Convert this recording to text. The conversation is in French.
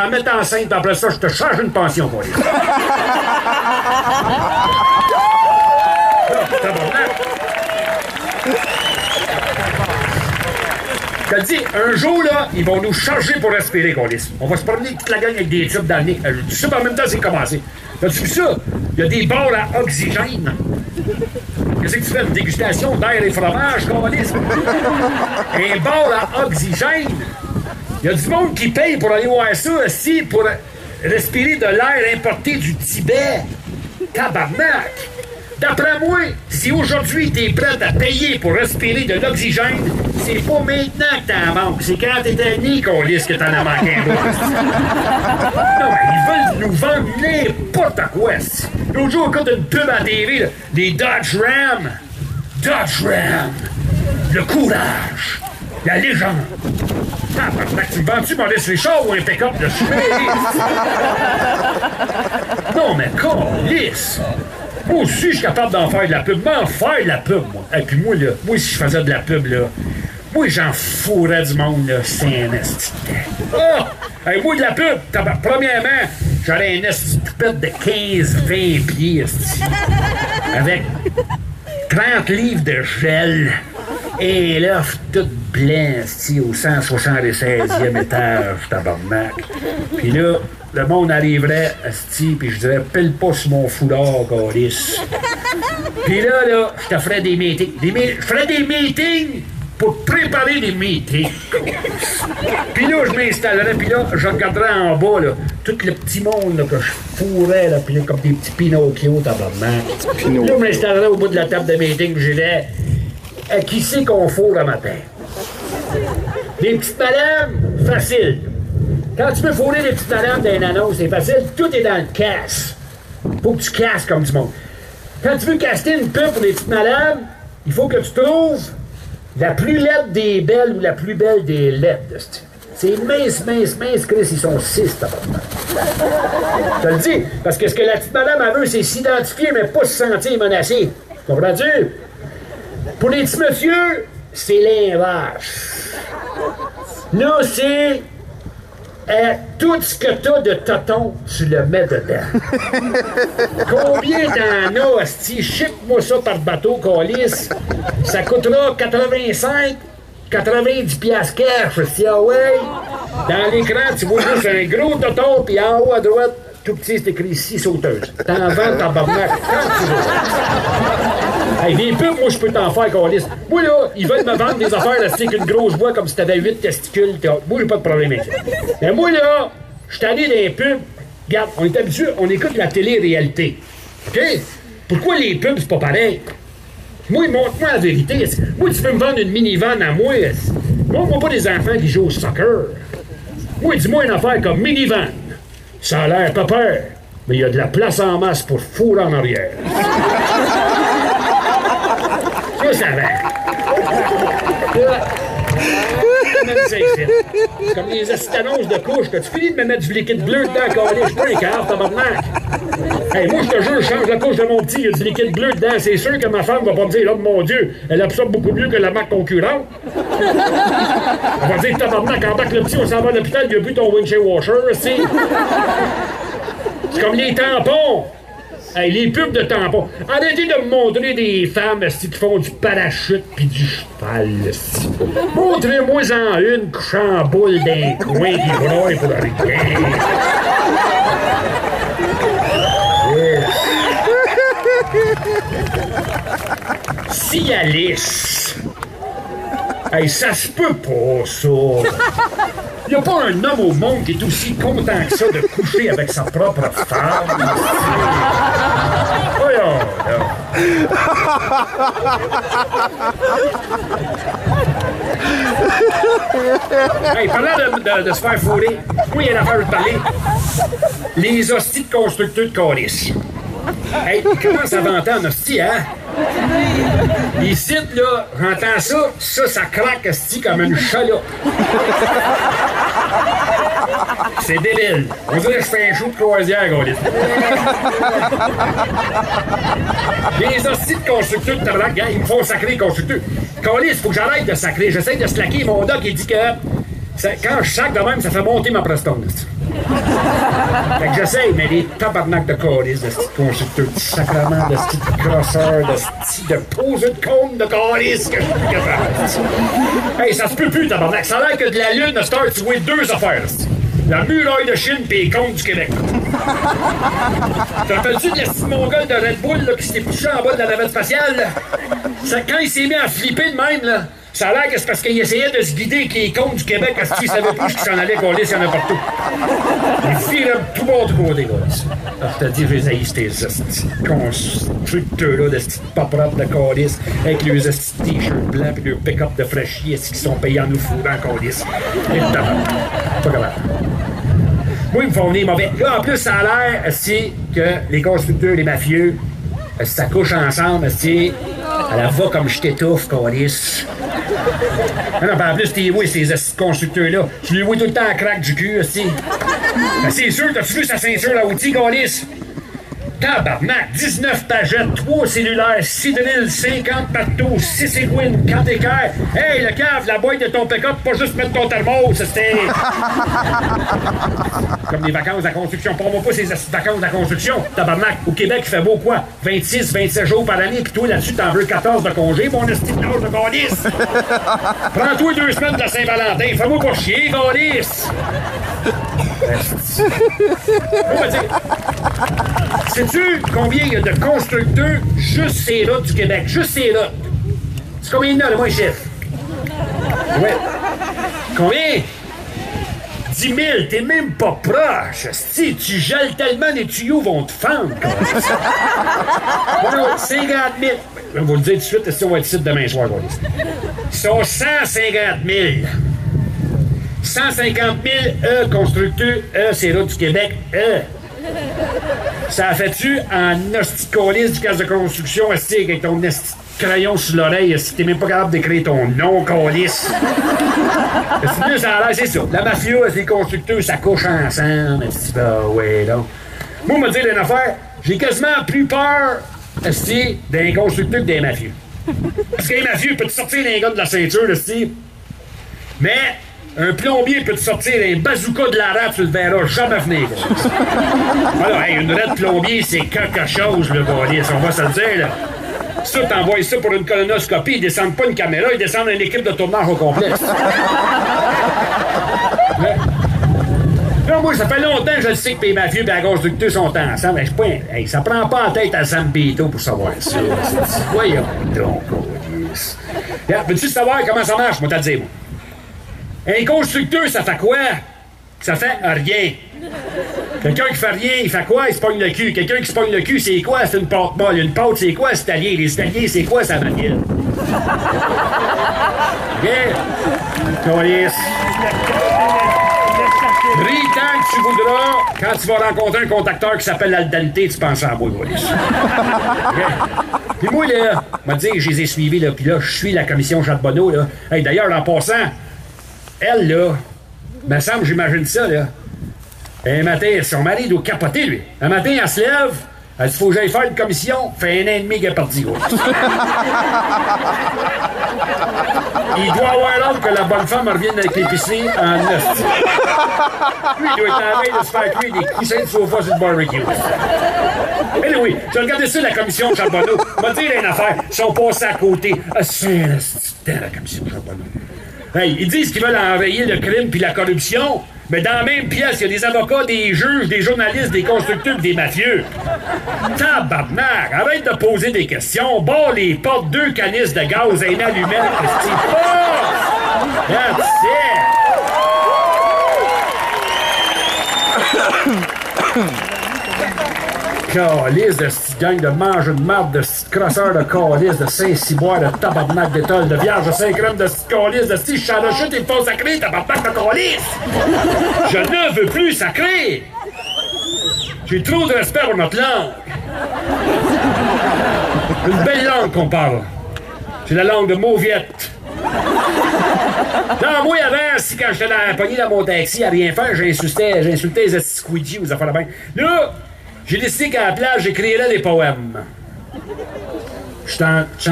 En mettant enceinte, après ça, je te charge une pension pour les. Je te dis, un jour, là, ils vont nous charger pour respirer, Colis. On va se promener toute la gang avec des tubes dans le nez. Tu sais, en même temps, c'est commencé. T'as-tu vu ça? Il y a des bars à oxygène. Qu'est-ce que tu fais? Une dégustation d'air et fromage, Colis? Un bar à oxygène. Il y a du monde qui paye pour aller voir ça aussi, pour respirer de l'air importé du Tibet. Tabarnak! D'après moi, si aujourd'hui t'es prêt à payer pour respirer de l'oxygène, c'est pas maintenant que t'en manques. C'est quand t'étais né qu'on lisse que t'en as manqué un peu. Non, ils veulent nous vendre n'importe quoi. L'autre jour, on écoute une pub à la TV, là, des Dodge Ram. Dodge Ram. Le courage. La légende. Tu me vends-tu Maurice Richard ou un pick-up de chemin? Non, mais lisse. Moi aussi, je suis capable d'en faire de la pub. M'en faire de la pub, moi. Et puis moi, là, si je faisais de la pub, là, moi, j'en fourrais du monde, là. C'est un esti. Hey, moi, de la pub, premièrement, j'aurais un esti de poupette de 15-20 pieds, esti. Avec 30 livres de gel. Et l'œuf tout blanc, esti, au 176e étage, tabarnak. Puis là, le monde arriverait, esti, puis je dirais, pile pas sur mon foulard, câlisse. Puis là, je te ferais des meetings. Je ferais des meetings pour préparer des meetings. Puis là, je m'installerais, puis là, je regarderais en bas, là, tout le petit monde là, que je fourrais, là, puis là, comme des petits Pinocchio, tabarnak. Puis là, je m'installerais au bout de la table de meeting, je dirais, qui c'est qu'on fourre le matin? Des petites madames, facile. Quand tu veux fourrer des petites madames d'un annonce, c'est facile, tout est dans le casse. Faut que tu casses comme du monde. Quand tu veux caster une pub pour des petites madames, il faut que tu trouves la plus laide des belles ou la plus belle des laides. C'est mince, Chris, ils sont 6, tabarnak. Je te le dis, parce que ce que la petite madame elle veut, c'est s'identifier, mais pas se sentir menacée. Comprends-tu? Pour les petits messieurs, c'est l'inverse. Là, c'est tout ce que t'as de toton, tu le mets dedans. Combien t'en as, asti? Ship-moi ça par bateau, calice. Ça coûtera 85, 90 piastres cash, asti, ah ouais. Dans l'écran, tu vois juste un gros toton, puis en haut à droite, tout petit, c'est écrit 6 sauteuses. T'en vends, tabarnak, quand tu veux. Hey, des pubs, moi, je peux t'en faire, calice. Moi, là, ils veulent me vendre des affaires avec une grosse voix comme si t'avais 8 testicules. Moi, j'ai pas de problème avec ça. Mais moi, là, je suis allé dans les pubs. Regarde, on est habitué, on écoute la télé-réalité. OK? Pourquoi les pubs, c'est pas pareil? Moi, montre-moi la vérité. Moi, tu peux me vendre une minivan à moi. Montre-moi pas des enfants qui jouent au soccer. Moi, dis-moi une affaire comme minivan. Ça a l'air pas peur, mais il y a de la place en masse pour fourrer en arrière. Ça va. C'est comme les annonces de couche, que tu finis de me mettre du liquide bleu dedans, calé, je suis pas un cave, tabarnak. Hey, moi, je te jure, je change la couche de mon petit, il y a du liquide bleu dedans. C'est sûr que ma femme va pas me dire, oh mon Dieu, elle absorbe beaucoup mieux que la marque concurrente. Elle va dire, tabarnak, en bas que le petit, on s'en va à l'hôpital, il a bu ton windshield washer, c'est. C'est comme les tampons. Hey, les pubs de tampons. Arrêtez de me montrer des femmes qui font du parachute pis du cheval. Montrez-moi-en une couchant en boule d'un coin qui broye pour rien. Cialis. Hey, ça se peut pas, ça. Il n'y a pas un homme au monde qui est aussi content que ça de coucher avec sa propre femme. Voyons, là. Hey, parlant de se faire fourrer, moi, il y a une affaire de parler. Les hosties de constructeurs de calice. Hey, ils commencent à vanter en hostie, hein? Les sites, là, j'entends ça craque hostie comme une chaloupe. C'est débile. On dirait que je fais un show de croisière, gars. Les hosties de constructeurs de tabarnak, gars, ils me font sacrer les constructeurs. Calice, faut que j'arrête de sacrer. J'essaie de slacker. Mon doc, il dit que quand je sac de même, ça fait monter ma prestone. Fait que j'essaye, mais les tabarnak de calice, de ce constructeur, de sacrement, de ce crosseur, de poseur de cône de calice que je suis plus capable. Hey, ça se peut plus, tabarnak. Ça a l'air que de la Lune, à cette heure, tu vois deux affaires. La muraille de Chine pis les cônes du Québec. Te rappelles-tu de la petite mongole de Red Bull là, qui s'était poussé en bas de la navette spatiale? Là? Ça, quand il s'est mis à flipper de même, là, ça a l'air que c'est parce qu'il essayait de se guider avec les cônes du Québec parce qu'il savait pas où il s'en allait, qu'on laisse, il y en a partout. Les filles, là, tout bord du côté, là. Je te dis, je les haïs, ces constructeurs-là, de ces pas propres de calice, avec leurs t-shirts blancs et leurs pick-up de fraîchiers qui sont payés en nous fourrant en calice. Et pas capable. Moi, ils me font venir mauvais. Là, en plus, ça a l'air, c'est que les constructeurs, les mafieux, ça couche ensemble, c'est elle va comme je t'étouffe, calice. Non, en plus, t'es oui, ces constructeurs-là. Tu les vois tout le temps à craque du cul, aussi. Ben, c'est sûr, t'as-tu vu sa ceinture à outils, calice? Tabarnak, 19 pagettes, 3 cellulaires, 6 drills, 50 partout, 6 aiguines, 4 équerres. Hey, le cave, la boîte de ton pick-up, pas juste mettre ton thermos, c'était... Comme des vacances à construction. Prends-moi pas ces vacances à construction. Tabarnak, au Québec, il fait beau quoi? 26, 27 jours par année, pis toi, là-dessus, t'en veux 14 de congé, mon esti de l'âge de calice. Prends-toi 2 semaines de la Saint-Valentin, fais-moi pas chier, calice. On va dire... Sais-tu combien il y a de constructeurs juste ces routes du Québec? Juste ces routes. C'est combien il y en a, moi, chef? Ouais. Combien? 10 000, t'es même pas proche. Si tu gèles tellement, les tuyaux vont te fendre. Voilà, 50 000. Je vais vous le dire tout de suite, si on va être ici demain soir. Ils sont 150 000. 150 000 constructeurs, c'est routes du Québec, Ça a fait-tu en hostie-colis du casse de construction, avec ton crayon sur l'oreille, si t'es même pas capable d'écrire ton nom, colis. C'est plus ça a l'air, c'est ça. La mafia, les constructeurs, ça couche ensemble. Ben ouais, donc. Moi, me dire une affaire, j'ai quasiment plus peur, d'un constructeur que des mafieux. Parce que les mafieux peuvent te sortir les gars de la ceinture, mais un plombier peut te sortir un bazooka de la rate, tu le verras jamais venir. Alors, hey, une raie de plombier, c'est quelque chose, le gars. On va se le dire, là. Ça, t'envoies ça pour une colonoscopie, ils descendent pas une caméra, ils descendent une équipe de tournage au complet. Là, moi, ça fait longtemps que je le sais que les mafieux et la constructeur sont ensemble. Hey, ça prend pas en tête à Sam Pito pour savoir ça. Voyons donc, veux-tu savoir comment ça marche, moi, t'as dit, moi? Un constructeur, ça fait quoi? Ça fait rien. Quelqu'un qui fait rien, il fait quoi? Il se pogne le cul. Quelqu'un qui se pogne le cul, c'est quoi? C'est une pâte molle. Une pâte, c'est quoi, c'est italien? Les Italiens, c'est quoi, ça vanille? OK? Calice. Ris tant que tu voudras, quand tu vas rencontrer un contacteur qui s'appelle Aldente, tu penses à moi, Calice. OK? Puis moi, là, m'a dit que je les ai suivis, là, puis là, je suis la commission Charbonneau, là. Hey, d'ailleurs, en passant, elle, là, me semble, j'imagine ça, là. Un matin, son mari doit capoter, lui. Un matin, elle se lève, elle dit, faut que j'aille faire une commission, fait 1 an et demi qu'elle est partie, gros. Il doit avoir l'ordre que la bonne femme revienne avec l'épicerie en 9. Lui, il doit être en train de se faire cuire des coussins de sofa sur le barbecue. Mais oui, tu as regardé ça, la commission de Charbonneau. M'a dit une affaire, ils sont passés à côté. Ah, c'est la commission de Charbonneau. Hey, ils disent qu'ils veulent enrayer le crime puis la corruption, mais dans la même pièce, il y a des avocats, des juges, des journalistes, des constructeurs des mafieux. Tabarnak! Arrête de poser des questions. Barre les portes, 2 canisses de gaz et une allumette. C'est pas! That's it! Calice de cette gang de mange de marde, de cette crosseur de calice, de Saint-Cyboire, de tabarnak d'étole, de vierge de Saint-Crème, de cette calice, de cette charlochute, ils font sacrer, tabarnak de calice! Je ne veux plus sacrer! J'ai trop de respect pour notre langue. Une belle langue qu'on parle. C'est la langue de Mauviette. Non, moi, avant, si quand j'étais dans la poignée dans mon taxi à rien faire, j'insultais les squidgy aux affaires de bain. Là, j'ai décidé qu'à la plage, j'écrirais des poèmes. Je